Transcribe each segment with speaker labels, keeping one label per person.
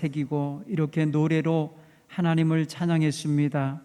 Speaker 1: 새기고 이렇게 노래로 하나님을 찬양했습니다.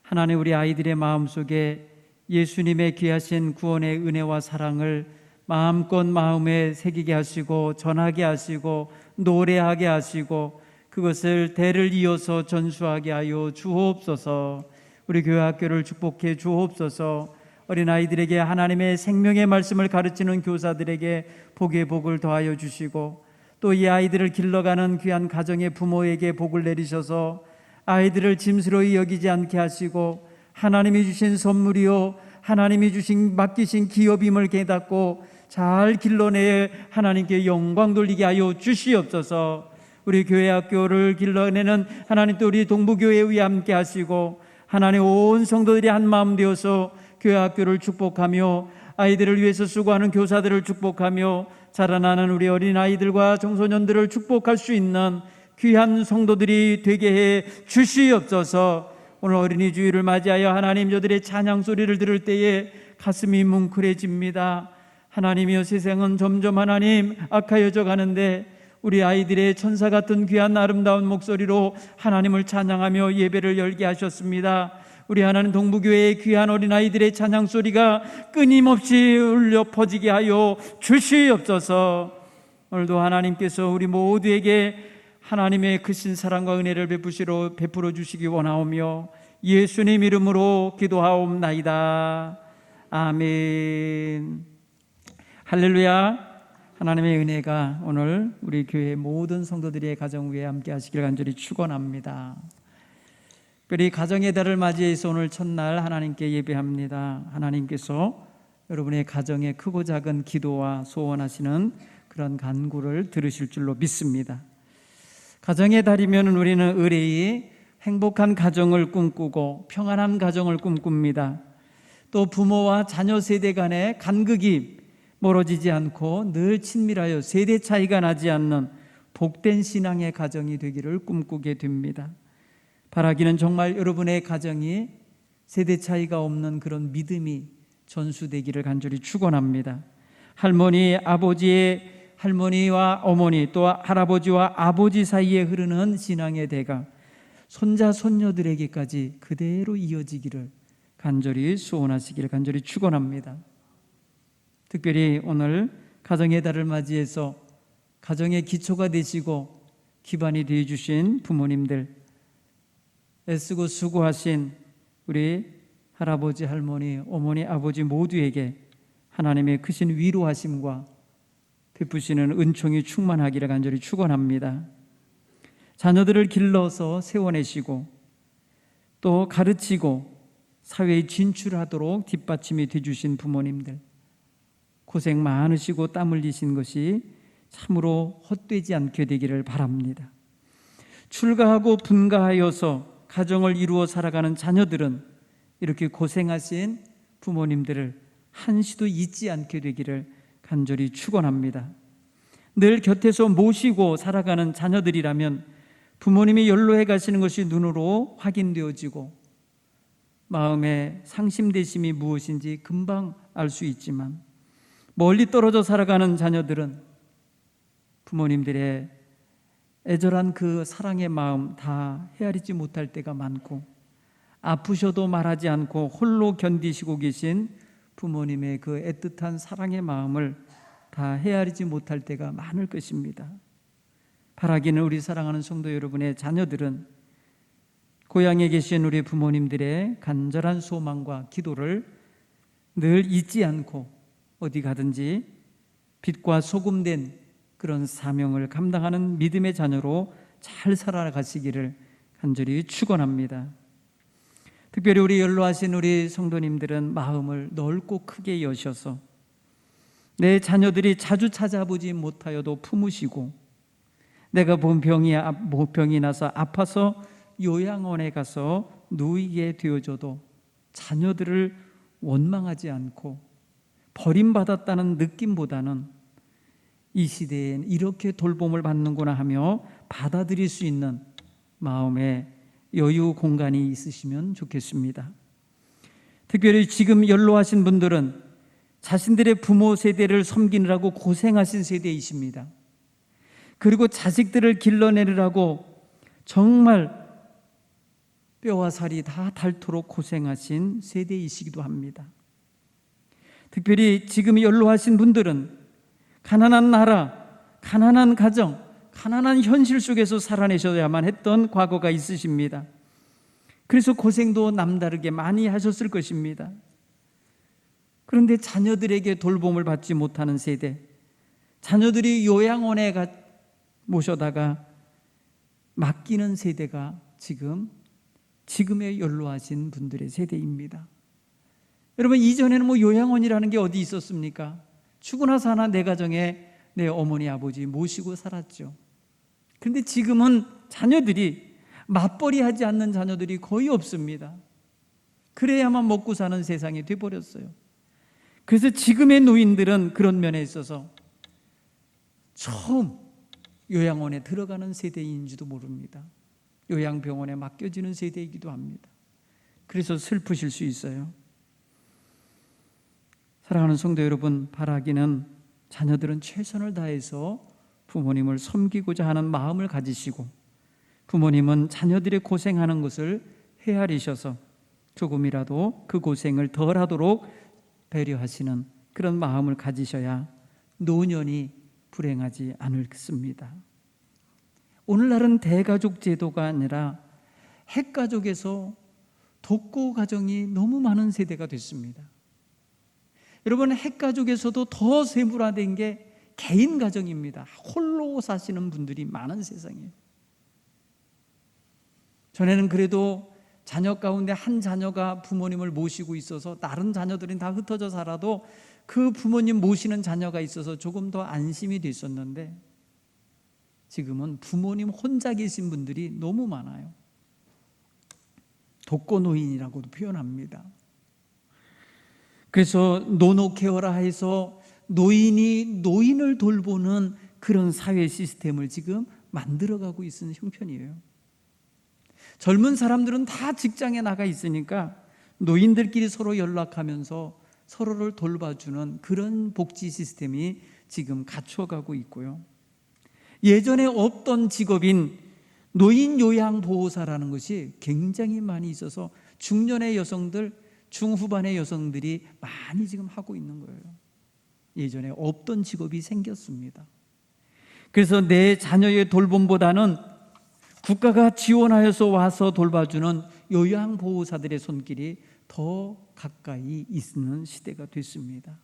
Speaker 1: 하나님, 우리 아이들의 마음속에 예수님의 귀하신 구원의 은혜와 사랑을 마음껏 마음에 새기게 하시고 전하게 하시고 노래하게 하시고 그것을 대를 이어서 전수하게 하여 주옵소서. 우리 교회 학교를 축복해 주옵소서. 어린아이들에게 하나님의 생명의 말씀을 가르치는 교사들에게 복의 복을 더하여 주시고, 또 이 아이들을 길러가는 귀한 가정의 부모에게 복을 내리셔서 아이들을 짐스러이 여기지 않게 하시고, 하나님이 주신 선물이요 하나님이 주신 맡기신 기업임을 깨닫고 잘 길러내 하나님께 영광 돌리게 하여 주시옵소서. 우리 교회 학교를 길러내는 하나님, 또 우리 동부교회에 함께 하시고 하나님, 온 성도들이 한 마음 되어서 교회 학교를 축복하며 아이들을 위해서 수고하는 교사들을 축복하며 자라나는 우리 어린아이들과 청소년들을 축복할 수 있는 귀한 성도들이 되게 해 주시옵소서. 오늘 어린이 주일을 맞이하여 하나님, 저들의 찬양 소리를 들을 때에 가슴이 뭉클해집니다. 하나님이여, 세상은 점점 하나님 악하여져 가는데 우리 아이들의 천사 같은 귀한 아름다운 목소리로 하나님을 찬양하며 예배를 열게 하셨습니다. 우리 하나님, 동부교회의 귀한 어린아이들의 찬양 소리가 끊임없이 울려 퍼지게 하여 주시옵소서. 오늘도 하나님께서 우리 모두에게 하나님의 크신 사랑과 은혜를 베풀어 주시기 원하오며 예수님 이름으로 기도하옵나이다. 아멘. 할렐루야. 하나님의 은혜가 오늘 우리 교회 모든 성도들의 가정 위에 함께 하시길 간절히 축원합니다. 특별히 가정의 달을 맞이해서 오늘 첫날 하나님께 예배합니다. 하나님께서 여러분의 가정의 크고 작은 기도와 소원하시는 그런 간구를 들으실 줄로 믿습니다. 가정의 달이면 우리는 의뢰이 행복한 가정을 꿈꾸고 평안한 가정을 꿈꿉니다. 또 부모와 자녀 세대 간의 간극이 멀어지지 않고 늘 친밀하여 세대 차이가 나지 않는 복된 신앙의 가정이 되기를 꿈꾸게 됩니다. 바라기는 정말 여러분의 가정이 세대 차이가 없는 그런 믿음이 전수되기를 간절히 축원합니다. 할머니와 어머니, 또 할아버지와 아버지 사이에 흐르는 신앙의 대가 손자 손녀들에게까지 그대로 이어지기를 간절히 소원하시기를 간절히 축원합니다. 특별히 오늘 가정의 달을 맞이해서 가정의 기초가 되시고 기반이 되어 주신 부모님들, 애쓰고 수고하신 우리 할아버지, 할머니, 어머니, 아버지 모두에게 하나님의 크신 위로하심과 베푸시는 은총이 충만하기를 간절히 축원합니다. 자녀들을 길러서 세워내시고 또 가르치고 사회에 진출하도록 뒷받침이 되어주신 부모님들, 고생 많으시고 땀 흘리신 것이 참으로 헛되지 않게 되기를 바랍니다. 출가하고 분가하여서 가정을 이루어 살아가는 자녀들은 이렇게 고생하신 부모님들을 한시도 잊지 않게 되기를 간절히 축원합니다. 늘 곁에서 모시고 살아가는 자녀들이라면 부모님이 연로해 가시는 것이 눈으로 확인되어지고 마음의 상심되심이 무엇인지 금방 알 수 있지만, 멀리 떨어져 살아가는 자녀들은 부모님들의 애절한 그 사랑의 마음 다 헤아리지 못할 때가 많고, 아프셔도 말하지 않고 홀로 견디시고 계신 부모님의 그 애틋한 사랑의 마음을 다 헤아리지 못할 때가 많을 것입니다. 바라기는 우리 사랑하는 성도 여러분의 자녀들은 고향에 계신 우리 부모님들의 간절한 소망과 기도를 늘 잊지 않고 어디 가든지 빛과 소금된 그런 사명을 감당하는 믿음의 자녀로 잘 살아가시기를 간절히 축원합니다. 특별히 우리 연로하신 우리 성도님들은 마음을 넓고 크게 여셔서 내 자녀들이 자주 찾아보지 못하여도 품으시고, 내가 본 병이 나서 아파서 요양원에 가서 누이게 되어줘도 자녀들을 원망하지 않고 버림받았다는 느낌보다는 이 시대엔 이렇게 돌봄을 받는구나 하며 받아들일 수 있는 마음의 여유 공간이 있으시면 좋겠습니다. 특별히 지금 연로하신 분들은 자신들의 부모 세대를 섬기느라고 고생하신 세대이십니다. 그리고 자식들을 길러내리라고 정말 뼈와 살이 다 닳도록 고생하신 세대이시기도 합니다. 특별히 지금 연로하신 분들은 가난한 나라, 가난한 가정, 가난한 현실 속에서 살아내셔야만 했던 과거가 있으십니다. 그래서 고생도 남다르게 많이 하셨을 것입니다. 그런데 자녀들에게 돌봄을 받지 못하는 세대, 자녀들이 요양원에 모셔다가 맡기는 세대가 지금의 연로하신 분들의 세대입니다. 여러분, 이전에는 요양원이라는 게 어디 있었습니까? 죽으나 사나 내 가정에 내 어머니 아버지 모시고 살았죠. 그런데 지금은 자녀들이 맞벌이 하지 않는 자녀들이 거의 없습니다. 그래야만 먹고 사는 세상이 돼버렸어요. 그래서 지금의 노인들은 그런 면에 있어서 처음 요양원에 들어가는 세대인지도 모릅니다. 요양병원에 맡겨지는 세대이기도 합니다. 그래서 슬프실 수 있어요. 사랑하는 성도 여러분, 바라기는 자녀들은 최선을 다해서 부모님을 섬기고자 하는 마음을 가지시고, 부모님은 자녀들의 고생하는 것을 헤아리셔서 조금이라도 그 고생을 덜하도록 배려하시는 그런 마음을 가지셔야 노년이 불행하지 않겠습니다. 오늘날은 대가족 제도가 아니라 핵가족에서 독고 가정이 너무 많은 세대가 됐습니다. 여러분, 핵가족에서도 더 세분화된 게 개인 가정입니다. 홀로 사시는 분들이 많은 세상이에요. 전에는 그래도 자녀 가운데 한 자녀가 부모님을 모시고 있어서 다른 자녀들은 다 흩어져 살아도 그 부모님 모시는 자녀가 있어서 조금 더 안심이 됐었는데, 지금은 부모님 혼자 계신 분들이 너무 많아요. 독거노인이라고도 표현합니다. 그래서 노노케어라 해서 노인이 노인을 돌보는 그런 사회 시스템을 지금 만들어가고 있는 형편이에요. 젊은 사람들은 다 직장에 나가 있으니까 노인들끼리 서로 연락하면서 서로를 돌봐주는 그런 복지 시스템이 지금 갖춰가고 있고요. 예전에 없던 직업인 노인 요양보호사라는 것이 굉장히 많이 있어서 중년의 여성들, 중후반의 여성들이 많이 지금 하고 있는 거예요. 예전에 없던 직업이 생겼습니다. 그래서 내 자녀의 돌봄보다는 국가가 지원하여서 와서 돌봐주는 요양보호사들의 손길이 더 가까이 있는 시대가 됐습니다.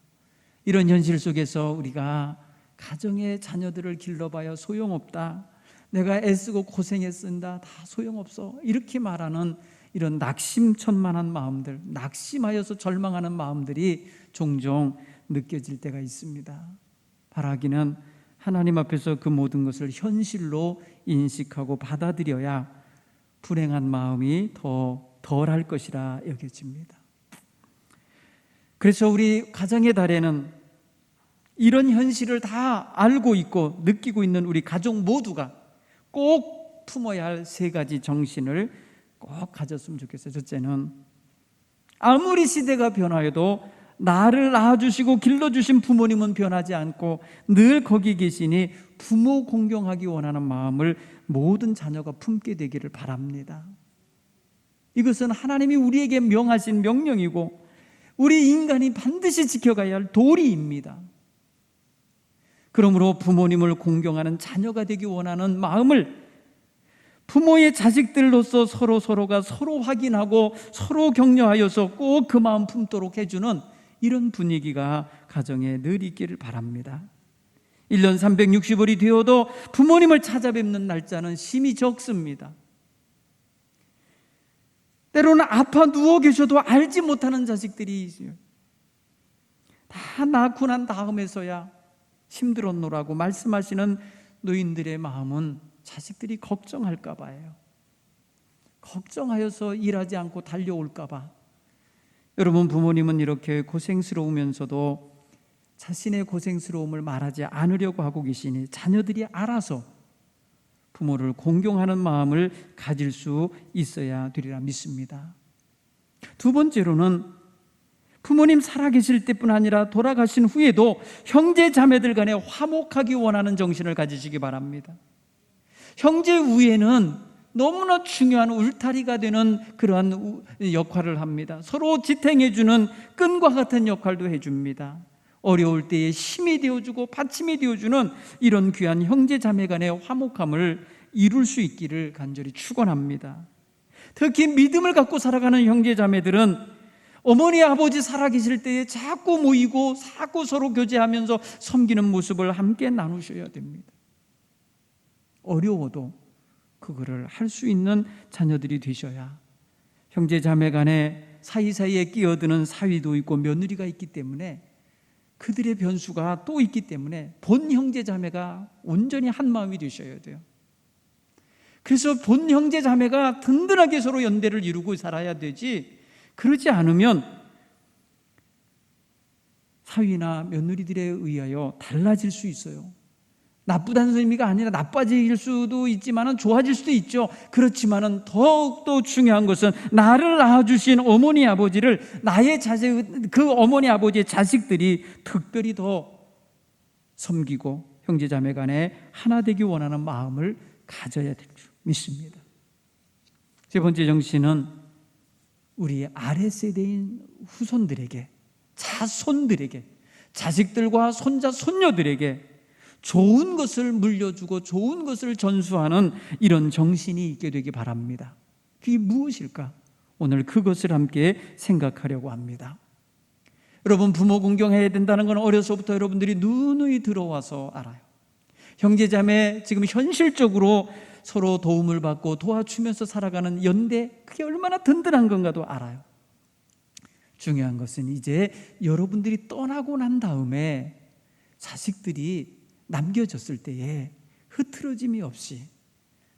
Speaker 1: 이런 현실 속에서 우리가 가정의 자녀들을 길러봐야 소용없다, 내가 애쓰고 고생했습니다, 다 소용없어, 이렇게 말하는 이런 낙심천만한 마음들, 낙심하여서 절망하는 마음들이 종종 느껴질 때가 있습니다. 바라기는 하나님 앞에서 그 모든 것을 현실로 인식하고 받아들여야 불행한 마음이 더 덜할 것이라 여겨집니다. 그래서 우리 가정의 달에는 이런 현실을 다 알고 있고 느끼고 있는 우리 가족 모두가 꼭 품어야 할 세 가지 정신을 꼭 가졌으면 좋겠어요. 첫째는, 아무리 시대가 변화해도 나를 낳아주시고 길러주신 부모님은 변하지 않고 늘 거기 계시니 부모 공경하기 원하는 마음을 모든 자녀가 품게 되기를 바랍니다. 이것은 하나님이 우리에게 명하신 명령이고 우리 인간이 반드시 지켜가야 할 도리입니다. 그러므로 부모님을 공경하는 자녀가 되기 원하는 마음을 부모의 자식들로서 서로가 서로 확인하고 서로 격려하여서 꼭 그 마음 품도록 해주는 이런 분위기가 가정에 늘 있기를 바랍니다. 1년 360일이 되어도 부모님을 찾아뵙는 날짜는 심히 적습니다. 때로는 아파 누워 계셔도 알지 못하는 자식들이 있어요. 다 낳고 난 다음에서야 힘들었노라고 말씀하시는 노인들의 마음은 자식들이 걱정할까 봐요. 걱정하여서 일하지 않고 달려올까 봐. 여러분, 부모님은 이렇게 고생스러우면서도 자신의 고생스러움을 말하지 않으려고 하고 계시니 자녀들이 알아서 부모를 공경하는 마음을 가질 수 있어야 되리라 믿습니다. 두 번째로는 부모님 살아계실 때뿐 아니라 돌아가신 후에도 형제 자매들 간에 화목하기 원하는 정신을 가지시기 바랍니다. 형제 우애는 너무나 중요한 울타리가 되는 그러한 역할을 합니다. 서로 지탱해주는 끈과 같은 역할도 해줍니다. 어려울 때에 힘이 되어주고 받침이 되어주는 이런 귀한 형제 자매 간의 화목함을 이룰 수 있기를 간절히 축원합니다. 특히 믿음을 갖고 살아가는 형제 자매들은 어머니 아버지 살아계실 때에 자꾸 모이고 자꾸 서로 교제하면서 섬기는 모습을 함께 나누셔야 됩니다. 어려워도 그거를 할 수 있는 자녀들이 되셔야, 형제 자매 간에 사이사이에 끼어드는 사위도 있고 며느리가 있기 때문에, 그들의 변수가 또 있기 때문에 본 형제 자매가 온전히 한 마음이 되셔야 돼요. 그래서 본 형제 자매가 든든하게 서로 연대를 이루고 살아야 되지, 그러지 않으면 사위나 며느리들에 의하여 달라질 수 있어요. 나쁘다는 의미가 아니라 나빠질 수도 있지만 좋아질 수도 있죠. 그렇지만 더욱더 중요한 것은 나를 낳아주신 어머니 아버지를 나의 자식, 그 어머니 아버지의 자식들이 특별히 더 섬기고 형제자매 간에 하나 되기 원하는 마음을 가져야 될 줄 믿습니다. 세 번째 정신은 우리 아랫세대인 후손들에게, 자손들에게, 자식들과 손자, 손녀들에게 좋은 것을 물려주고 좋은 것을 전수하는 이런 정신이 있게 되기 바랍니다. 그게 무엇일까? 오늘 그것을 함께 생각하려고 합니다. 여러분, 부모 공경해야 된다는 건 어려서부터 여러분들이 누누이 들어와서 알아요. 형제자매 지금 현실적으로 서로 도움을 받고 도와주면서 살아가는 연대, 그게 얼마나 든든한 건가도 알아요. 중요한 것은 이제 여러분들이 떠나고 난 다음에 자식들이 남겨졌을 때에 흐트러짐이 없이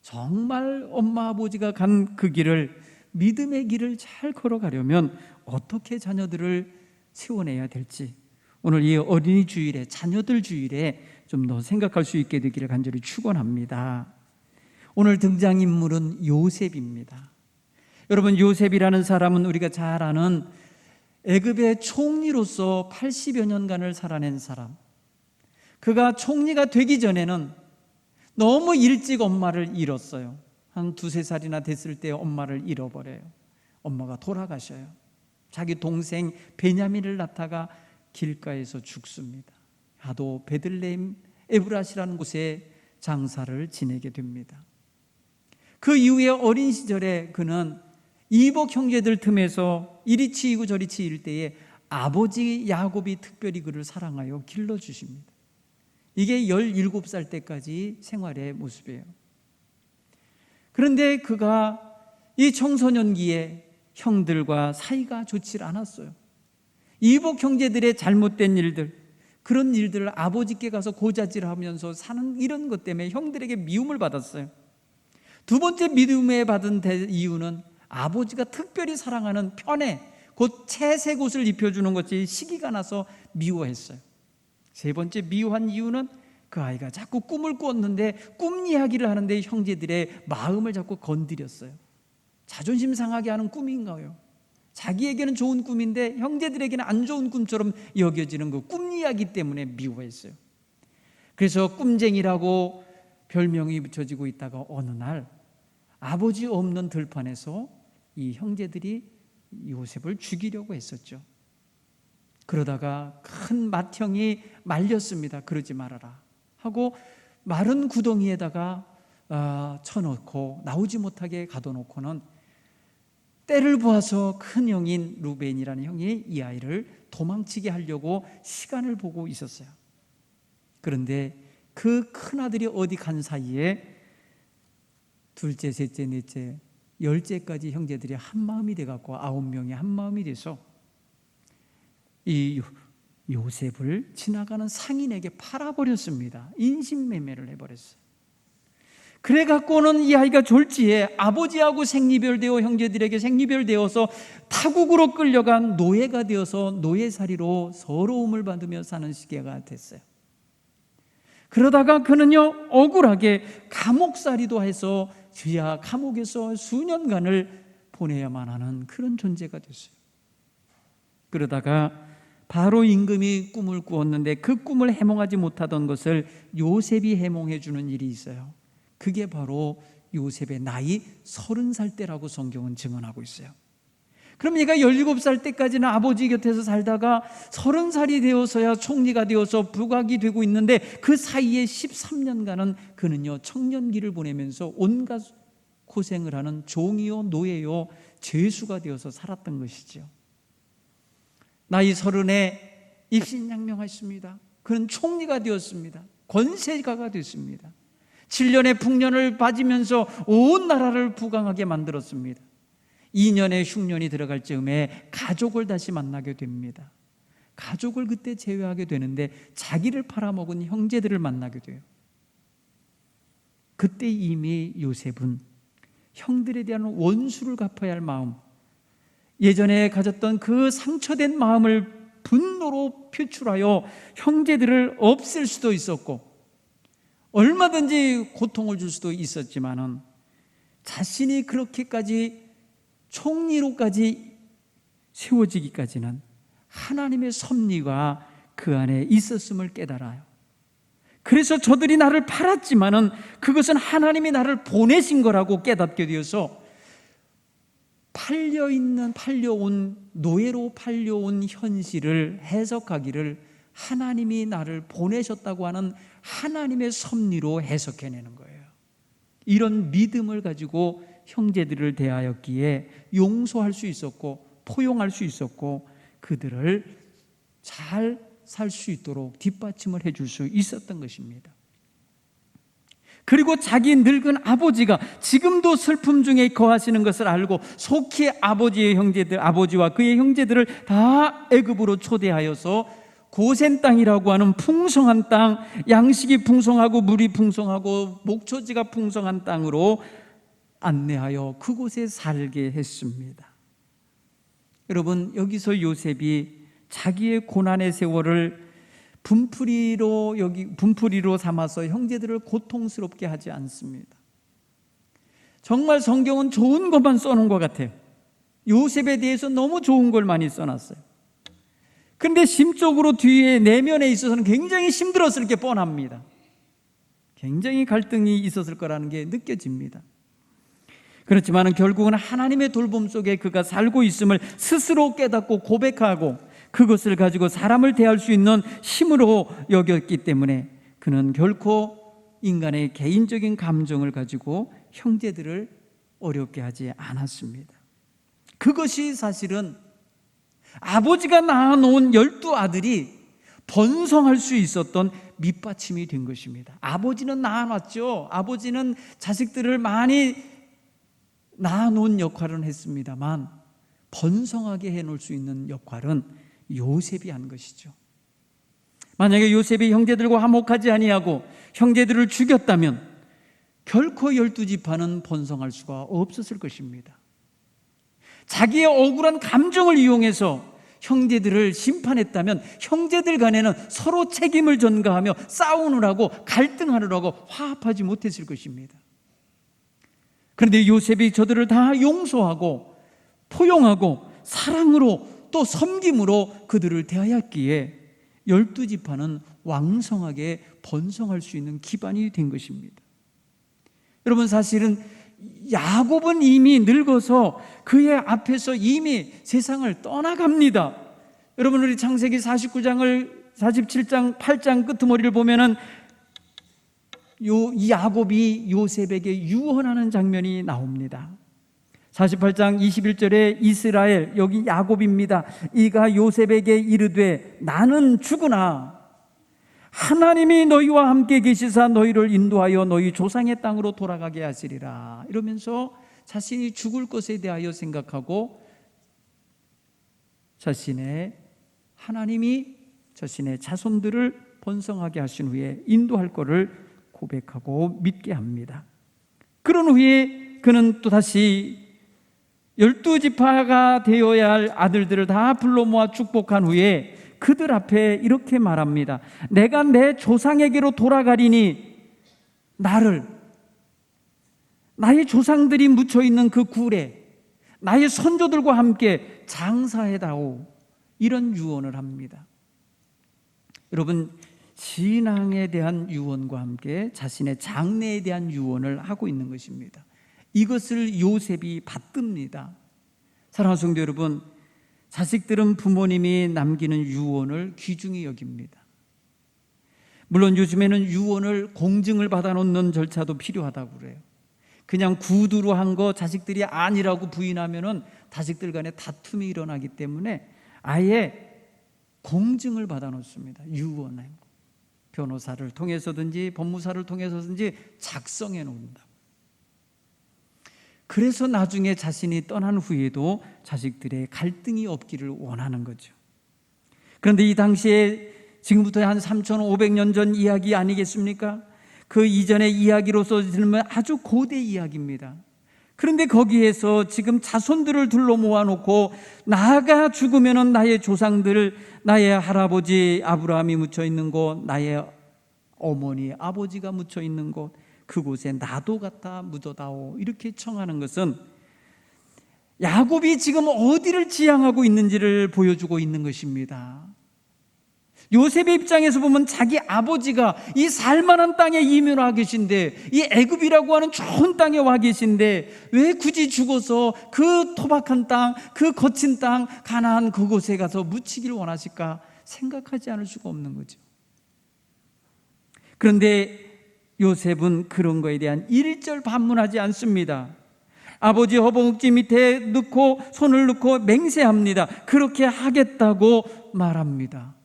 Speaker 1: 정말 엄마 아버지가 간 그 길을, 믿음의 길을 잘 걸어가려면 어떻게 자녀들을 세워내야 될지, 오늘 이 어린이 주일에, 자녀들 주일에 좀 더 생각할 수 있게 되기를 간절히 축원합니다. 오늘 등장인물은 요셉입니다. 여러분, 요셉이라는 사람은 우리가 잘 아는 애굽의 총리로서 80여 년간을 살아낸 사람. 그가 총리가 되기 전에는 너무 일찍 엄마를 잃었어요. 한 2-3살이나 됐을 때 엄마를 잃어버려요. 엄마가 돌아가셔요. 자기 동생 베냐민을 낳다가 길가에서 죽습니다. 하도 베들레헴 에브라시라는 곳에 장사를 지내게 됩니다. 그 이후에 어린 시절에 그는 이복 형제들 틈에서 이리 치이고 저리 치일 때에 아버지 야곱이 특별히 그를 사랑하여 길러주십니다. 이게 17살 때까지 생활의 모습이에요. 그런데 그가 이 청소년기에 형들과 사이가 좋지 않았어요. 이복 형제들의 잘못된 일들, 그런 일들을 아버지께 가서 고자질하면서 사는 이런 것 때문에 형들에게 미움을 받았어요. 두 번째 미움에 받은 이유는 아버지가 특별히 사랑하는 편에 곧 채색 옷을 입혀주는 것이 시기가 나서 미워했어요. 세 번째 미워한 이유는 그 아이가 자꾸 꿈을 꿨는데 꿈 이야기를 하는데 형제들의 마음을 자꾸 건드렸어요. 자존심 상하게 하는 꿈인가요? 자기에게는 좋은 꿈인데 형제들에게는 안 좋은 꿈처럼 여겨지는 그 꿈 이야기 때문에 미워했어요. 그래서 꿈쟁이라고 별명이 붙여지고 있다가 어느 날 아버지 없는 들판에서 이 형제들이 요셉을 죽이려고 했었죠. 그러다가 큰 맏형이 말렸습니다. 그러지 말아라 하고 마른 구덩이에다가 쳐놓고 나오지 못하게 가둬놓고는 때를 보아서 큰 형인 루벤이라는 형이 이 아이를 도망치게 하려고 시간을 보고 있었어요. 그런데 그 큰아들이 어디 간 사이에 둘째, 셋째, 넷째, 10째까지 형제들이 한 마음이 돼갖고 9명이 한 마음이 돼서 이 요셉을 지나가는 상인에게 팔아버렸습니다. 인신매매를 해버렸어요. 그래갖고는 이 아이가 졸지에 아버지하고 생리별되어 형제들에게 생리별되어서 타국으로 끌려간 노예가 되어서 노예살이로 서러움을 받으며 사는 시기가 됐어요. 그러다가 그는요 억울하게 감옥살이도 해서 지하 감옥에서 수년간을 보내야만 하는 그런 존재가 됐어요. 그러다가 바로 임금이 꿈을 꾸었는데 그 꿈을 해몽하지 못하던 것을 요셉이 해몽해 주는 일이 있어요. 그게 바로 요셉의 나이 30살 때라고 성경은 증언하고 있어요. 그럼 얘가 17살 때까지는 아버지 곁에서 살다가 30살이 되어서야 총리가 되어서 부각이 되고 있는데 그 사이에 13년간은 그는요 청년기를 보내면서 온갖 고생을 하는 종이요 노예요 죄수가 되어서 살았던 것이죠. 나이 30에 입신양명했습니다. 그는 총리가 되었습니다. 권세가가 됐습니다. 7년의 풍년을 맞으면서 온 나라를 부강하게 만들었습니다. 2년의 흉년이 들어갈 즈음에 가족을 다시 만나게 됩니다. 가족을 그때 제외하게 되는데 자기를 팔아먹은 형제들을 만나게 돼요. 그때 이미 요셉은 형들에 대한 원수를 갚아야 할 마음, 예전에 가졌던 그 상처된 마음을 분노로 표출하여 형제들을 없앨 수도 있었고 얼마든지 고통을 줄 수도 있었지만은 자신이 그렇게까지 총리로까지 세워지기까지는 하나님의 섭리가 그 안에 있었음을 깨달아요. 그래서 저들이 나를 팔았지만은 그것은 하나님이 나를 보내신 거라고 깨닫게 되어서 노예로 팔려온 현실을 해석하기를 하나님이 나를 보내셨다고 하는 하나님의 섭리로 해석해내는 거예요. 이런 믿음을 가지고 형제들을 대하였기에 용서할 수 있었고 포용할 수 있었고 그들을 잘 살 수 있도록 뒷받침을 해줄 수 있었던 것입니다. 그리고 자기 늙은 아버지가 지금도 슬픔 중에 거하시는 것을 알고 속히 아버지와 그의 형제들을 다 애굽으로 초대하여서 고센 땅이라고 하는 풍성한 땅, 양식이 풍성하고 물이 풍성하고 목초지가 풍성한 땅으로 안내하여 그곳에 살게 했습니다. 여러분, 여기서 요셉이 자기의 고난의 세월을 분풀이로 삼아서 형제들을 고통스럽게 하지 않습니다. 정말 성경은 좋은 것만 써놓은 것 같아요. 요셉에 대해서 너무 좋은 걸 많이 써놨어요. 그런데 심적으로 뒤에 내면에 있어서는 굉장히 힘들었을 게 뻔합니다. 굉장히 갈등이 있었을 거라는 게 느껴집니다. 그렇지만 결국은 하나님의 돌봄 속에 그가 살고 있음을 스스로 깨닫고 고백하고 그것을 가지고 사람을 대할 수 있는 힘으로 여겼기 때문에 그는 결코 인간의 개인적인 감정을 가지고 형제들을 어렵게 하지 않았습니다. 그것이 사실은 아버지가 낳아놓은 12아들이 번성할 수 있었던 밑받침이 된 것입니다. 아버지는 낳아놨죠. 아버지는 자식들을 많이 낳아놓은 역할은 했습니다만 번성하게 해놓을 수 있는 역할은 요셉이 한 것이죠. 만약에 요셉이 형제들과 화목하지 아니하고 형제들을 죽였다면 결코 12지파는 번성할 수가 없었을 것입니다. 자기의 억울한 감정을 이용해서 형제들을 심판했다면 형제들 간에는 서로 책임을 전가하며 싸우느라고 갈등하느라고 화합하지 못했을 것입니다. 그런데 요셉이 저들을 다 용서하고 포용하고 사랑으로 또 섬김으로 그들을 대하였기에 12지파는 왕성하게 번성할 수 있는 기반이 된 것입니다. 여러분, 사실은 야곱은 이미 늙어서 그의 앞에서 이미 세상을 떠나갑니다. 여러분, 우리 창세기 47장 8장 끄트머리를 보면은 이 야곱이 요셉에게 유언하는 장면이 나옵니다. 48장 21절에 이스라엘, 여기 야곱입니다. 이가 요셉에게 이르되 나는 죽으나 하나님이 너희와 함께 계시사 너희를 인도하여 너희 조상의 땅으로 돌아가게 하시리라. 이러면서 자신이 죽을 것에 대하여 생각하고 하나님이 자신의 자손들을 번성하게 하신 후에 인도할 것을 고백하고 믿게 합니다. 그런 후에 그는 또 다시 12지파가 되어야 할 아들들을 다 불러 모아 축복한 후에 그들 앞에 이렇게 말합니다. 내가 내 조상에게로 돌아가리니 나의 조상들이 묻혀있는 그 굴에 나의 선조들과 함께 장사해다오. 이런 유언을 합니다. 여러분, 신앙에 대한 유언과 함께 자신의 장래에 대한 유언을 하고 있는 것입니다. 이것을 요셉이 받듭니다. 사랑하는 성도 여러분, 자식들은 부모님이 남기는 유언을 귀중히 여깁니다. 물론 요즘에는 유언을 공증을 받아놓는 절차도 필요하다고 그래요. 그냥 구두로 한 거 자식들이 아니라고 부인하면은 자식들 간에 다툼이 일어나기 때문에 아예 공증을 받아놓습니다. 유언을 변호사를 통해서든지 법무사를 통해서든지 작성해 놓는다. 그래서 나중에 자신이 떠난 후에도 자식들의 갈등이 없기를 원하는 거죠. 그런데 이 당시에 지금부터 한 3,500년 전 이야기 아니겠습니까? 그 이전의 이야기로서 들으면 아주 고대 이야기입니다. 그런데 거기에서 지금 자손들을 둘러 모아놓고 나가 죽으면 나의 조상들, 나의 할아버지 아브라함이 묻혀 있는 곳, 나의 어머니 아버지가 묻혀 있는 곳, 그곳에 나도 갖다 묻어다오, 이렇게 청하는 것은 야곱이 지금 어디를 지향하고 있는지를 보여주고 있는 것입니다. 요셉의 입장에서 보면 자기 아버지가 이 살만한 땅에 이민와 계신데, 이 애굽이라고 하는 좋은 땅에 와 계신데 왜 굳이 죽어서 그 토박한 땅, 그 거친 땅 가나안 그곳에 가서 묻히기를 원하실까 생각하지 않을 수가 없는 거죠. 그런데 요셉은 그런 거에 대한 일절 반문하지 않습니다. 아버지 허벅지 밑에 넣고 손을 넣고 맹세합니다. 그렇게 하겠다고 말합니다.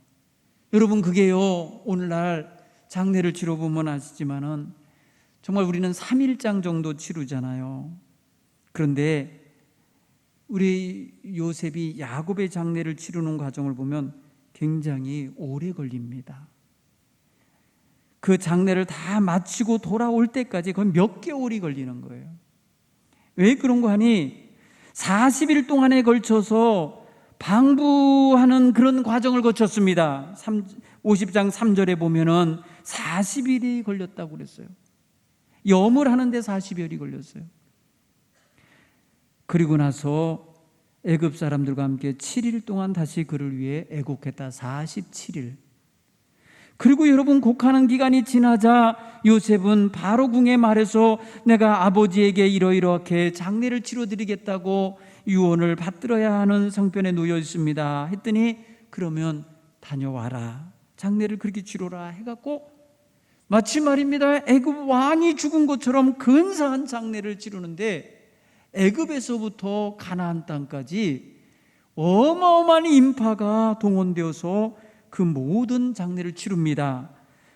Speaker 1: 여러분, 그게요, 오늘날 장례를 치러보면 아시지만은 정말 우리는 3일장 정도 치르잖아요. 그런데 우리 요셉이 야곱의 장례를 치르는 과정을 보면 굉장히 오래 걸립니다. 그 장례를 다 마치고 돌아올 때까지 거의 몇 개월이 걸리는 거예요. 왜 그런 거 하니 40일 동안에 걸쳐서 방부하는 그런 과정을 거쳤습니다. 50장 3절에 보면은 40일이 걸렸다고 그랬어요. 염을 하는데 40여일이 걸렸어요. 그리고 나서 애굽 사람들과 함께 7일 동안 다시 그를 위해 애곡했다. 47일. 그리고 여러분, 곡하는 기간이 지나자 요셉은 바로 궁에 말해서 내가 아버지에게 이러이렇게 장례를 치러드리겠다고 유언을 받들어야 하는 성편에 놓여 있습니다 했더니, 그러면 다녀와라, 장례를 그렇게 치러라 해갖고 마치 말입니다, 애굽 왕이 죽은 것처럼 근사한 장례를 치르는데, 애굽에서부터 가나안 땅까지 어마어마한 인파가 동원되어서 그 모든 장례를 치릅니다.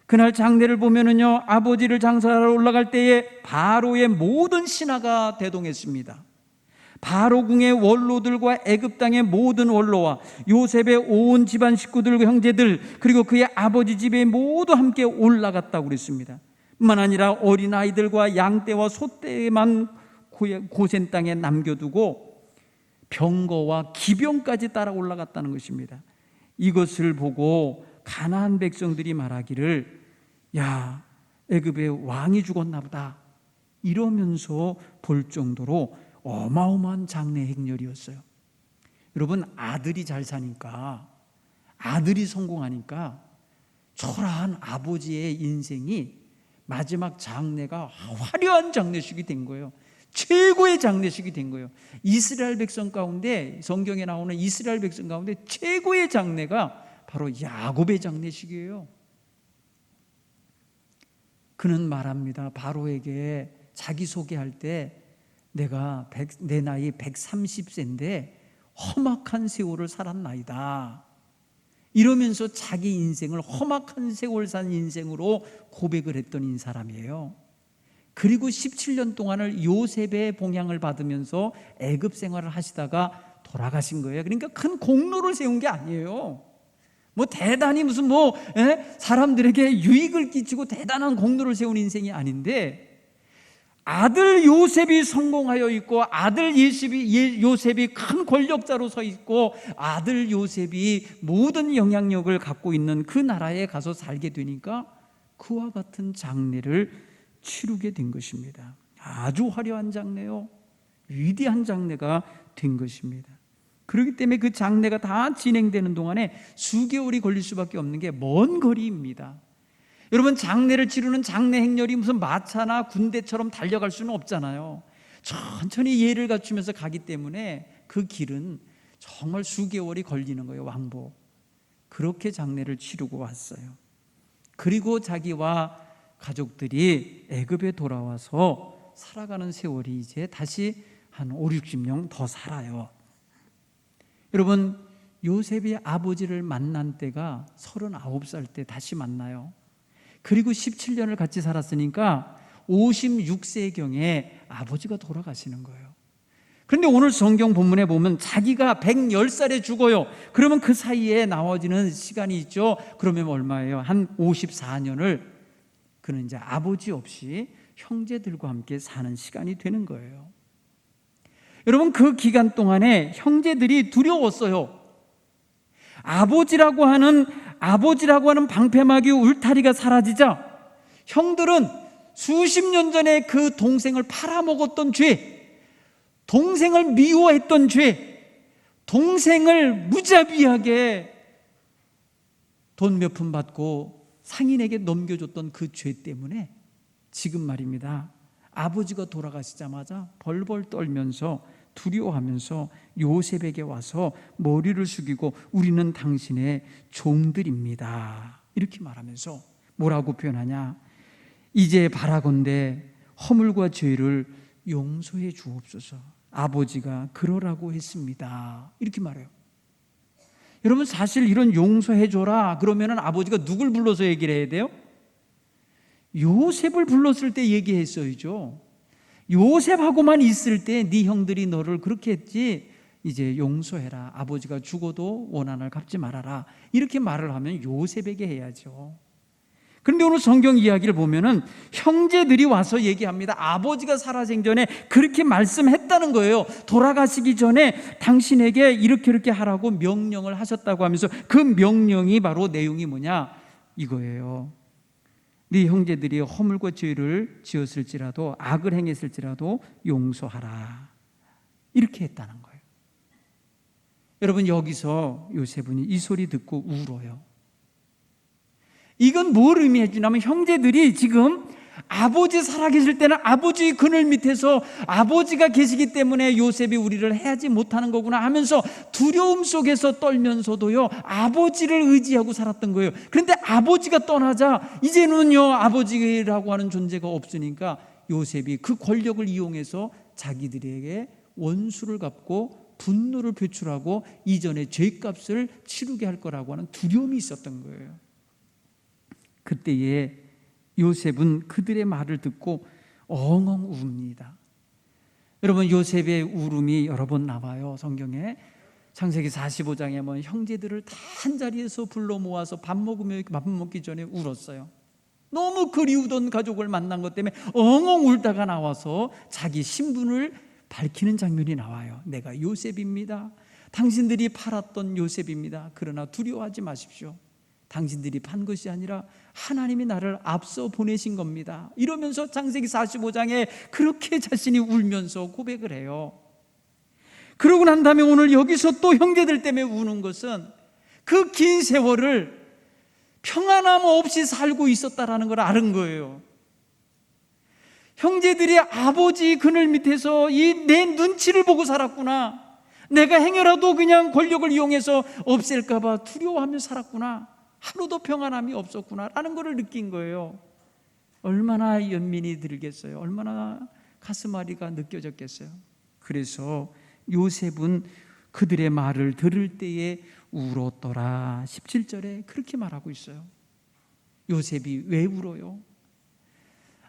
Speaker 1: 그날 장례를 보면은요, 아버지를 장사하러 올라갈 때에 바로의 모든 신하가 대동했습니다. 바로 궁의 원로들과 애굽 땅의 모든 원로와 요셉의 온 집안 식구들, 형제들, 그리고 그의 아버지 집에 모두 함께 올라갔다고 그랬습니다. 뿐만 아니라 어린아이들과 양떼와 소떼만 고센 땅에 남겨두고 병거와 기병까지 따라 올라갔다는 것입니다. 이것을 보고 가나안 백성들이 말하기를, 야, 애굽의 왕이 죽었나 보다, 이러면서 볼 정도로 어마어마한 장례 행렬이었어요. 여러분, 아들이 잘 사니까, 아들이 성공하니까 초라한 아버지의 인생이 마지막 장례가 화려한 장례식이 된 거예요. 최고의 장례식이 된 거예요. 이스라엘 백성 가운데, 성경에 나오는 이스라엘 백성 가운데 최고의 장례가 바로 야곱의 장례식이에요. 그는 말합니다. 바로에게 자기 소개할 때 내 나이 130세인데 험악한 세월을 살았나이다, 이러면서 자기 인생을 험악한 세월 산 인생으로 고백을 했던 사람이에요. 그리고 17년 동안을 요셉의 봉양을 받으면서 애굽 생활을 하시다가 돌아가신 거예요. 그러니까 큰 공로를 세운 게 아니에요. 뭐 대단히 무슨 사람들에게 유익을 끼치고 대단한 공로를 세운 인생이 아닌데, 아들 요셉이 성공하여 있고, 아들 요셉이 큰 권력자로 서 있고, 아들 요셉이 모든 영향력을 갖고 있는 그 나라에 가서 살게 되니까 그와 같은 장례를 치르게 된 것입니다. 아주 화려한 장례요, 위대한 장례가 된 것입니다. 그렇기 때문에 그 장례가 다 진행되는 동안에 수개월이 걸릴 수밖에 없는 게 먼 거리입니다. 여러분, 장례를 치르는 장례 행렬이 무슨 마차나 군대처럼 달려갈 수는 없잖아요. 천천히 예를 갖추면서 가기 때문에 그 길은 정말 수개월이 걸리는 거예요. 왕복. 그렇게 장례를 치르고 왔어요. 그리고 자기와 가족들이 애굽에 돌아와서 살아가는 세월이 이제 다시 한 5, 60년 더 살아요. 여러분, 요셉이 아버지를 만난 때가 39살 때 다시 만나요. 그리고 17년을 같이 살았으니까 56세경에 아버지가 돌아가시는 거예요. 그런데 오늘 성경 본문에 보면 자기가 110살에 죽어요. 그러면 그 사이에 나머지는 시간이 있죠. 그러면 얼마예요? 한 54년을 그는 이제 아버지 없이 형제들과 함께 사는 시간이 되는 거예요. 여러분, 그 기간 동안에 형제들이 두려웠어요. 아버지라고 하는 방패막이 울타리가 사라지자 형들은 수십 년 전에 그 동생을 팔아먹었던 죄, 동생을 미워했던 죄, 동생을 무자비하게 돈 몇 푼 받고 상인에게 넘겨줬던 그 죄 때문에 지금 말입니다, 아버지가 돌아가시자마자 벌벌 떨면서 두려워하면서 요셉에게 와서 머리를 숙이고 우리는 당신의 종들입니다, 이렇게 말하면서 뭐라고 표현하냐? 이제 바라건대 허물과 죄를 용서해 주옵소서. 아버지가 그러라고 했습니다, 이렇게 말해요. 여러분, 사실 이런 용서해 줘라 그러면은 아버지가 누굴 불러서 얘기를 해야 돼요? 요셉을 불렀을 때 얘기했어야죠. 요셉하고만 있을 때 네 형들이 너를 그렇게 했지, 이제 용서해라, 아버지가 죽어도 원한을 갚지 말아라, 이렇게 말을 하면 요셉에게 해야죠. 그런데 오늘 성경 이야기를 보면은 형제들이 와서 얘기합니다. 아버지가 살아생전에 그렇게 말씀했다는 거예요. 돌아가시기 전에 당신에게 이렇게 하라고 명령을 하셨다고 하면서 그 명령이 바로 내용이 뭐냐, 이거예요. 네 형제들이 허물과 죄를 지었을지라도 악을 행했을지라도 용서하라, 이렇게 했다는 거예요. 여러분, 여기서 요셉은 이 소리 듣고 울어요. 이건 뭘 의미해 주냐면 형제들이 지금 아버지 살아계실 때는 아버지 그늘 밑에서 아버지가 계시기 때문에 요셉이 우리를 해하지 못하는 거구나 하면서 두려움 속에서 떨면서도요 아버지를 의지하고 살았던 거예요. 그런데 아버지가 떠나자 이제는요 아버지라고 하는 존재가 없으니까 요셉이 그 권력을 이용해서 자기들에게 원수를 갚고 분노를 표출하고 이전의 죄값을 치르게 할 거라고 하는 두려움이 있었던 거예요. 그때에 요셉은 그들의 말을 듣고 엉엉 웁니다. 여러분, 요셉의 울음이 여러 번 나와요. 성경에 창세기 45장에 보면 형제들을 다 한자리에서 불러 모아서 밥 먹기 전에 울었어요. 너무 그리우던 가족을 만난 것 때문에 엉엉 울다가 나와서 자기 신분을 밝히는 장면이 나와요. 내가 요셉입니다. 당신들이 팔았던 요셉입니다. 그러나 두려워하지 마십시오. 당신들이 판 것이 아니라 하나님이 나를 앞서 보내신 겁니다. 이러면서 창세기 45장에 그렇게 자신이 울면서 고백을 해요. 그러고 난 다음에 오늘 여기서 또 형제들 때문에 우는 것은 그 긴 세월을 평안함 없이 살고 있었다라는 걸 아는 거예요. 형제들이 아버지 그늘 밑에서 이 내 눈치를 보고 살았구나, 내가 행여라도 그냥 권력을 이용해서 없앨까 봐 두려워하며 살았구나, 하루도 평안함이 없었구나 라는 것을 느낀 거예요. 얼마나 연민이 들겠어요. 얼마나 가슴앓이가 느껴졌겠어요. 그래서 요셉은 그들의 말을 들을 때에 울었더라. 17절에 그렇게 말하고 있어요. 요셉이 왜 울어요?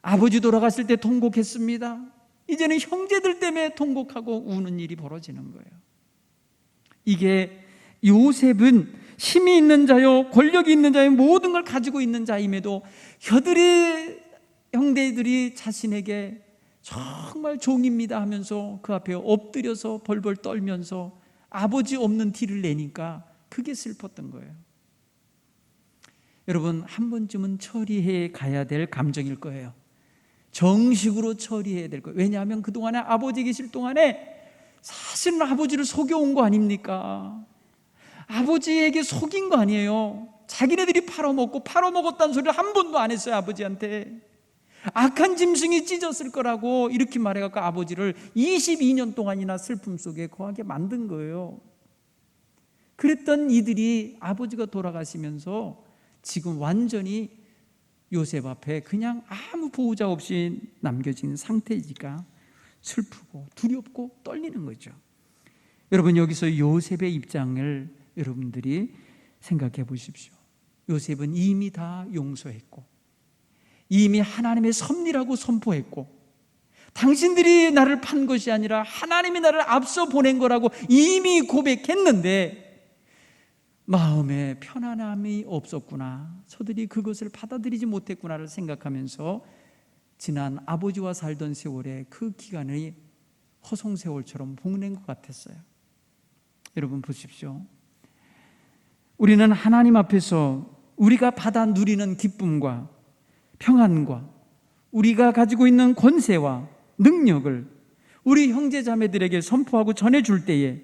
Speaker 1: 아버지 돌아갔을 때 통곡했습니다. 이제는 형제들 때문에 통곡하고 우는 일이 벌어지는 거예요. 이게 요셉은 힘이 있는 자요, 권력이 있는 자요, 모든 걸 가지고 있는 자임에도 형제들이 자신에게 정말 종입니다 하면서 그 앞에 엎드려서 벌벌 떨면서 아버지 없는 티를 내니까 그게 슬펐던 거예요. 여러분, 한 번쯤은 처리해 가야 될 감정일 거예요. 정식으로 처리해야 될 거예요. 왜냐하면 그동안에 아버지 계실 동안에 사실은 아버지를 속여온 거 아닙니까? 아버지에게 속인 거 아니에요. 자기네들이 팔아먹었다는 소리를 한 번도 안 했어요. 아버지한테 악한 짐승이 찢었을 거라고 이렇게 말해갖고 아버지를 22년 동안이나 슬픔 속에 거하게 만든 거예요. 그랬던 이들이 아버지가 돌아가시면서 지금 완전히 요셉 앞에 그냥 아무 보호자 없이 남겨진 상태이니까 슬프고 두렵고 떨리는 거죠. 여러분, 여기서 요셉의 입장을 여러분들이 생각해 보십시오. 요셉은 이미 다 용서했고 이미 하나님의 섭리라고 선포했고 당신들이 나를 판 것이 아니라 하나님이 나를 앞서 보낸 거라고 이미 고백했는데 마음에 편안함이 없었구나, 저들이 그것을 받아들이지 못했구나를 생각하면서 지난 아버지와 살던 세월에 그 기간이 허송세월처럼 보낸 것 같았어요. 여러분 보십시오. 우리는 하나님 앞에서 우리가 받아 누리는 기쁨과 평안과 우리가 가지고 있는 권세와 능력을 우리 형제자매들에게 선포하고 전해줄 때에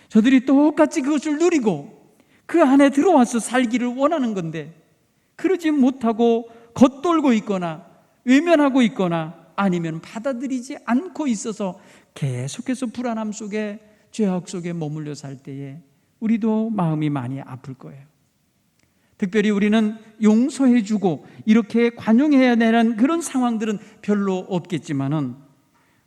Speaker 1: 저들이 똑같이 그것을 누리고 그 안에 들어와서 살기를 원하는 건데, 그러지 못하고 겉돌고 있거나 외면하고 있거나 아니면 받아들이지 않고 있어서 계속해서 불안함 속에 죄악 속에 머물러 살 때에 우리도 마음이 많이 아플 거예요. 특별히 우리는 용서해주고 이렇게 관용해야 되는 그런 상황들은 별로 없겠지만은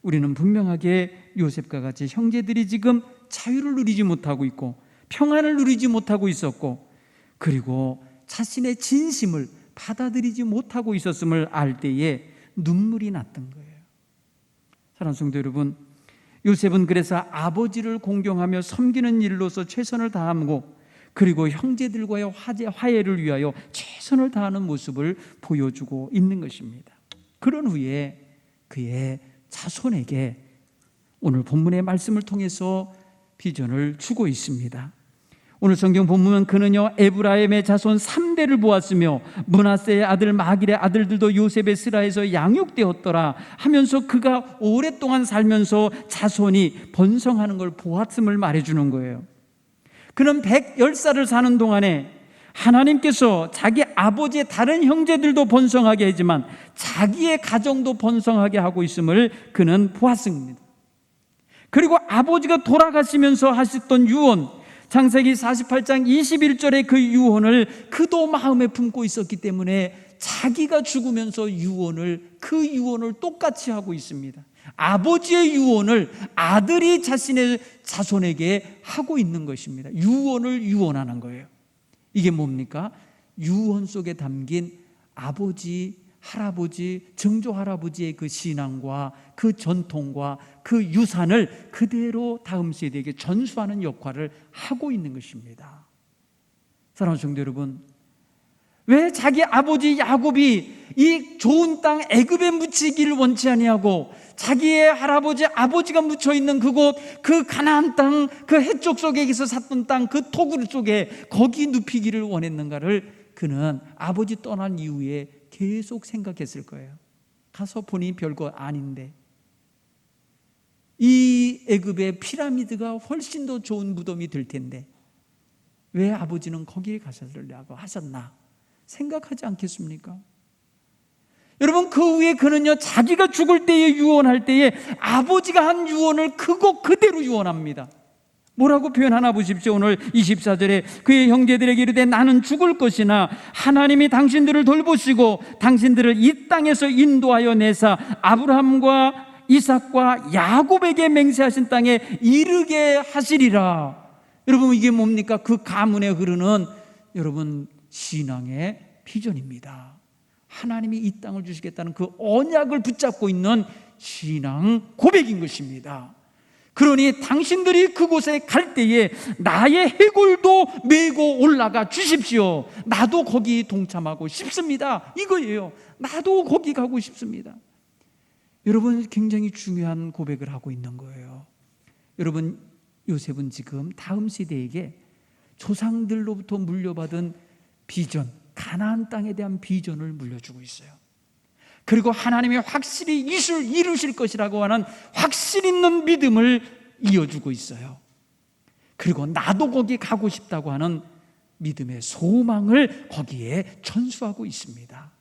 Speaker 1: 우리는 분명하게 요셉과 같이 형제들이 지금 자유를 누리지 못하고 있고 평안을 누리지 못하고 있었고 그리고 자신의 진심을 받아들이지 못하고 있었음을 알 때에 눈물이 났던 거예요. 사랑하는 성도 여러분, 요셉은 그래서 아버지를 공경하며 섬기는 일로서 최선을 다하고 그리고 형제들과의 화해를 위하여 최선을 다하는 모습을 보여주고 있는 것입니다. 그런 후에 그의 자손에게 오늘 본문의 말씀을 통해서 비전을 주고 있습니다. 오늘 성경 본문은 그는요 에브라임의 자손 3대를 보았으며 므낫세의 아들 마길의 아들들도 요셉의 스라에서 양육되었더라 하면서 그가 오랫동안 살면서 자손이 번성하는 걸 보았음을 말해주는 거예요. 그는 110살을 사는 동안에 하나님께서 자기 아버지의 다른 형제들도 번성하게 하지만 자기의 가정도 번성하게 하고 있음을 그는 보았습니다. 그리고 아버지가 돌아가시면서 하셨던 유언, 창세기 48장 21절의 그 유언을 그도 마음에 품고 있었기 때문에 자기가 죽으면서 그 유언을 똑같이 하고 있습니다. 아버지의 유언을 아들이 자신의 자손에게 하고 있는 것입니다. 유언을 유언하는 거예요. 이게 뭡니까? 유언 속에 담긴 아버지, 할아버지, 증조 할아버지의 그 신앙과 그 전통과 그 유산을 그대로 다음 세대에게 전수하는 역할을 하고 있는 것입니다. 사랑하는 성도 여러분, 왜 자기 아버지 야곱이 이 좋은 땅 애굽에 묻히기를 원치 아니하고 자기의 할아버지 아버지가 묻혀 있는 그곳, 그 가나안 땅, 그 해쪽 속에서 샀던 땅, 그 토굴 속에 거기 눕히기를 원했는가를 그는 아버지 떠난 이후에 계속 생각했을 거예요. 가서 보니 별거 아닌데 이 애굽의 피라미드가 훨씬 더 좋은 무덤이 될 텐데 왜 아버지는 거기에 가셨으려고 하셨나 생각하지 않겠습니까? 여러분, 그 후에 그는요 자기가 죽을 때에 유언할 때에 아버지가 한 유언을 그거 그대로 유언합니다. 뭐라고 표현하나 보십시오. 오늘 24절에 그의 형제들에게 이르되 나는 죽을 것이나 하나님이 당신들을 돌보시고 당신들을 이 땅에서 인도하여 내사 아브라함과 이삭과 야곱에게 맹세하신 땅에 이르게 하시리라. 여러분, 이게 뭡니까? 그 가문에 흐르는 여러분 신앙의 비전입니다. 하나님이 이 땅을 주시겠다는 그 언약을 붙잡고 있는 신앙 고백인 것입니다. 그러니 당신들이 그곳에 갈 때에 나의 해골도 메고 올라가 주십시오. 나도 거기 동참하고 싶습니다. 이거예요. 나도 거기 가고 싶습니다. 여러분, 굉장히 중요한 고백을 하고 있는 거예요. 여러분, 요셉은 지금 다음 세대에게 조상들로부터 물려받은 비전, 가나안 땅에 대한 비전을 물려주고 있어요. 그리고 하나님이 확실히 이루실 것이라고 하는 확실 있는 믿음을 이어주고 있어요. 그리고 나도 거기 가고 싶다고 하는 믿음의 소망을 거기에 전수하고 있습니다.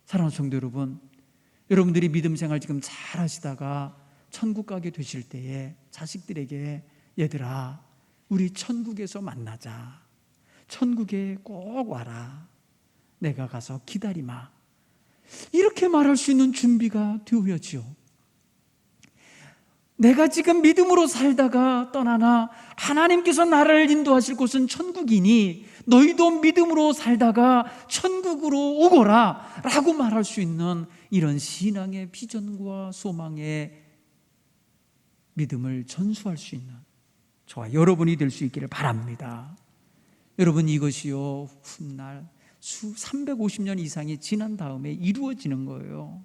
Speaker 1: 사랑하는 성도 여러분, 여러분들이 믿음 생활 지금 잘 하시다가 천국 가게 되실 때에 자식들에게 얘들아, 우리 천국에서 만나자. 천국에 꼭 와라. 내가 가서 기다리마. 이렇게 말할 수 있는 준비가 되어야지요. 내가 지금 믿음으로 살다가 떠나나 하나님께서 나를 인도하실 곳은 천국이니 너희도 믿음으로 살다가 천국으로 오거라 라고 말할 수 있는 이런 신앙의 비전과 소망의 믿음을 전수할 수 있는 저와 여러분이 될 수 있기를 바랍니다. 여러분, 이것이요 훗날 350년 이상이 지난 다음에 이루어지는 거예요.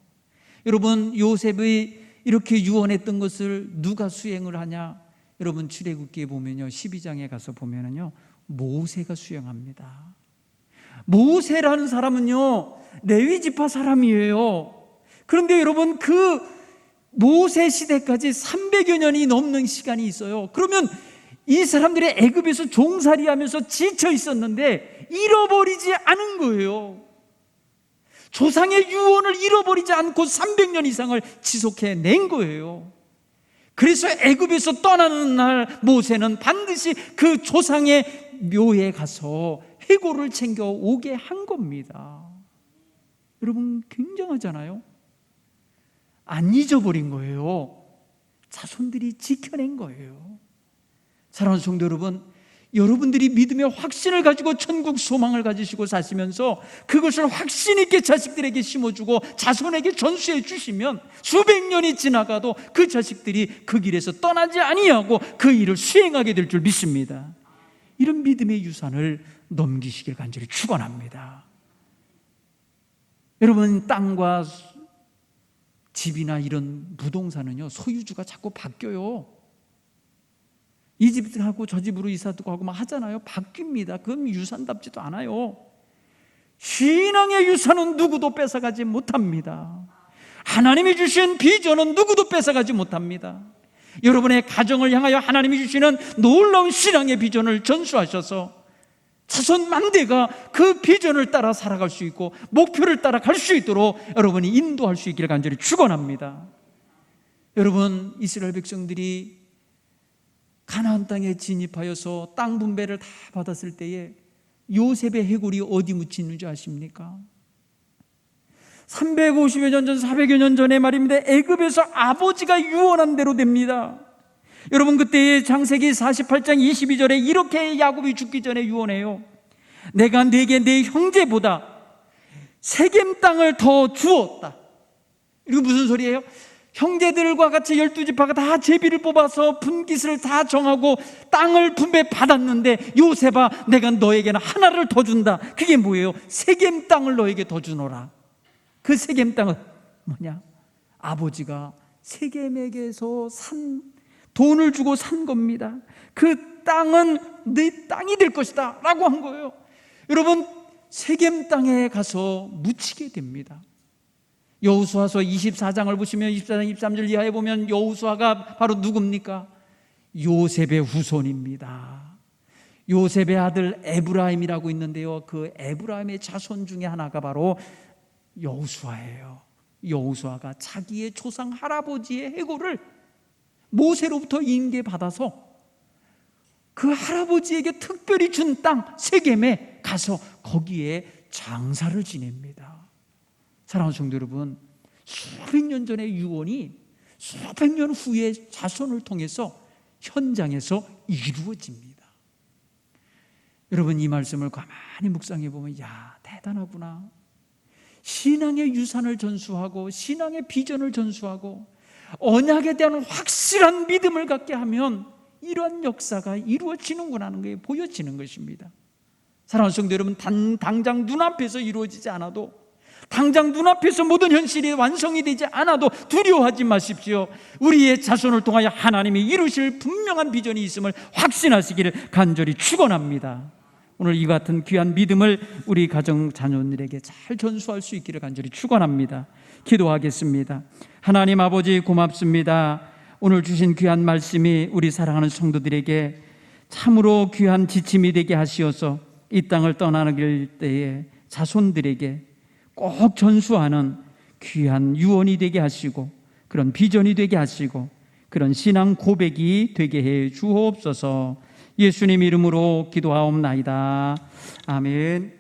Speaker 1: 여러분, 요셉이 이렇게 유언했던 것을 누가 수행을 하냐? 여러분, 출애굽기에 보면요 12장에 가서 보면은요 모세가 수행합니다. 모세라는 사람은요 레위 지파 사람이에요. 그런데 여러분, 그 모세 시대까지 300여 년이 넘는 시간이 있어요. 그러면 이 사람들이 애굽에서 종살이하면서 지쳐 있었는데 잃어버리지 않은 거예요. 조상의 유언을 잃어버리지 않고 300년 이상을 지속해낸 거예요. 그래서 애굽에서 떠나는 날 모세는 반드시 그 조상의 묘에 가서 해골을 챙겨 오게 한 겁니다. 여러분, 굉장하잖아요. 안 잊어버린 거예요. 자손들이 지켜낸 거예요. 사랑하는 성도 여러분, 여러분들이 믿음의 확신을 가지고 천국 소망을 가지시고 사시면서 그것을 확신 있게 자식들에게 심어주고 자손에게 전수해 주시면 수백 년이 지나가도 그 자식들이 그 길에서 떠나지 아니하고 그 일을 수행하게 될 줄 믿습니다. 이런 믿음의 유산을 넘기시길 간절히 축원합니다. 여러분, 땅과 집이나 이런 부동산은요 소유주가 자꾸 바뀌어요. 이 집하고 저 집으로 이사도 가고 막 하잖아요. 바뀝니다. 그건 유산답지도 않아요. 신앙의 유산은 누구도 뺏어가지 못합니다. 하나님이 주신 비전은 누구도 뺏어가지 못합니다. 여러분의 가정을 향하여 하나님이 주시는 놀라운 신앙의 비전을 전수하셔서 자손 만대가 그 비전을 따라 살아갈 수 있고 목표를 따라 갈 수 있도록 여러분이 인도할 수 있기를 간절히 축원합니다. 여러분, 이스라엘 백성들이 가나안 땅에 진입하여서 땅 분배를 다 받았을 때에 요셉의 해골이 어디 묻혀 있는지 아십니까? 350여 년 전, 400여 년 전에 말입니다. 애굽에서 아버지가 유언한 대로 됩니다. 여러분, 그때의 창세기 48장 22절에 이렇게 야곱이 죽기 전에 유언해요. 내가 네게 네 형제보다 세겜 땅을 더 주었다. 이거 무슨 소리예요? 형제들과 같이 12지파가 다 제비를 뽑아서 분깃을 다 정하고 땅을 분배 받았는데 요셉아, 내가 너에게는 하나를 더 준다. 그게 뭐예요? 세겜 땅을 너에게 더 주노라. 그 세겜 땅은 뭐냐? 아버지가 세겜에게서 돈을 주고 산 겁니다. 그 땅은 내 땅이 될 것이다 라고 한 거예요. 여러분, 세겜 땅에 가서 묻히게 됩니다. 여호수아서 24장을 보시면 24장 23절 이하에 보면 여호수아가 바로 누굽니까? 요셉의 후손입니다. 요셉의 아들 에브라임이라고 있는데요, 그 에브라임의 자손 중에 하나가 바로 여호수아예요. 여호수아가 자기의 조상 할아버지의 해골을 모세로부터 인계받아서 그 할아버지에게 특별히 준 땅 세겜에 가서 거기에 장사를 지냅니다. 사랑하는 성도 여러분, 수백 년 전의 유언이 수백 년 후에 자손을 통해서 현장에서 이루어집니다. 여러분, 이 말씀을 가만히 묵상해 보면 야, 대단하구나. 신앙의 유산을 전수하고 신앙의 비전을 전수하고 언약에 대한 확실한 믿음을 갖게 하면 이러한 역사가 이루어지는구나 하는 게 보여지는 것입니다. 사랑하는 성도 여러분, 당장 눈앞에서 이루어지지 않아도, 당장 눈앞에서 모든 현실이 완성이 되지 않아도 두려워하지 마십시오. 우리의 자손을 통하여 하나님이 이루실 분명한 비전이 있음을 확신하시기를 간절히 축원합니다. 오늘 이 같은 귀한 믿음을 우리 가정 자녀들에게 잘 전수할 수 있기를 간절히 축원합니다. 기도하겠습니다. 하나님 아버지, 고맙습니다. 오늘 주신 귀한 말씀이 우리 사랑하는 성도들에게 참으로 귀한 지침이 되게 하시어서 이 땅을 떠나길 때에 자손들에게 꼭 전수하는 귀한 유언이 되게 하시고 그런 비전이 되게 하시고 그런 신앙 고백이 되게 해 주옵소서. 예수님 이름으로 기도하옵나이다. 아멘.